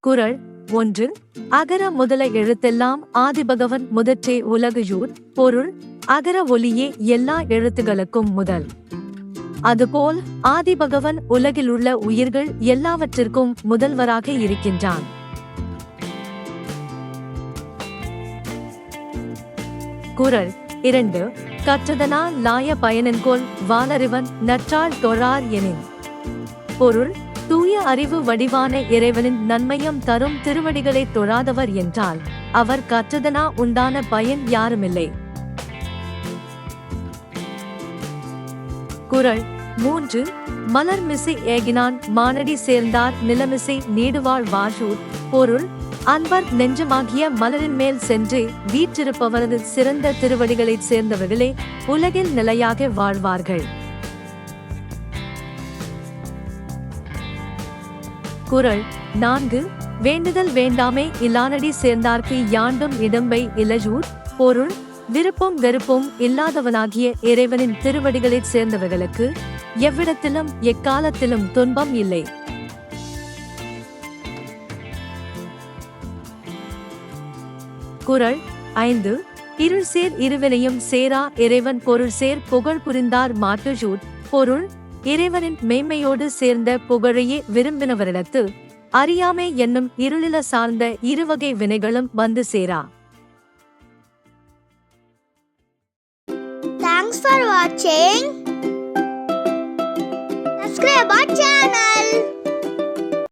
குறள் 1. அகர முதல எழுத்தெல்லாம் ஆதிபகவன் முதற்றே உலகுயூர். பொருள்: அகர ஒலியே எல்லா எழுத்துகளுக்கும் முதல். அதுபோல் ஆதிபகவன் உலகிலுள்ள உயிர்கள் எல்லாவற்றிற்கும் முதல்வராக இருக்கின்றான். குறள் 2. கற்றதனால் லாய பயனென்கொல் வாளறிவன் நற்றாள் தொழார் எனின். பொருள்: தூய அறிவு வடிவான இறைவனின் நன்மையும் தரும் திருவடிகளை தொழாதவர் என்றால் அவர் கற்றதனா உண்டான பயன் யாருமில்லை. குறள் 3. மலர்மிசை ஏகினான் மானடி சேர்ந்தார் நிலமிசை நீடுவாழ் வாழூர். பொருள்: அன்பர் நெஞ்சமாகிய மலரின் மேல் சென்று வீற்றிருப்பவரது சிறந்த திருவடிகளைச் சேர்ந்தவர்களே உலகில் நிலையாக வாழ்வார்கள். குறள் 4. வேண்டுதல் வேண்டாமே இல்லானடி சேர்ந்தார்க்கு யாண்டும் இடம்பை இலஜூர். பொருள்: விருப்பம் வெறுப்பும் இல்லாதவனாகிய இறைவனின் திருவடிகளைச் சேர்ந்தவர்களுக்கு எவ்விடத்திலும் எக்காலத்திலும் துன்பம் இல்லை. குறள் 5. இருள் சேர் இருவினையும் சேரா இறைவன் பொருள் சேர் புகழ் புரிந்தார் மாட்டுஜூர். பொருள்: இறைவனின் மெய்மையோடு சேர்ந்த புகழையே விரும்பினவரிடத்து அறியாமை என்னும் இருளில சார்ந்த இருவகை வினைகளும் வந்து சேரா. Thanks for watching. Subscribe our channel.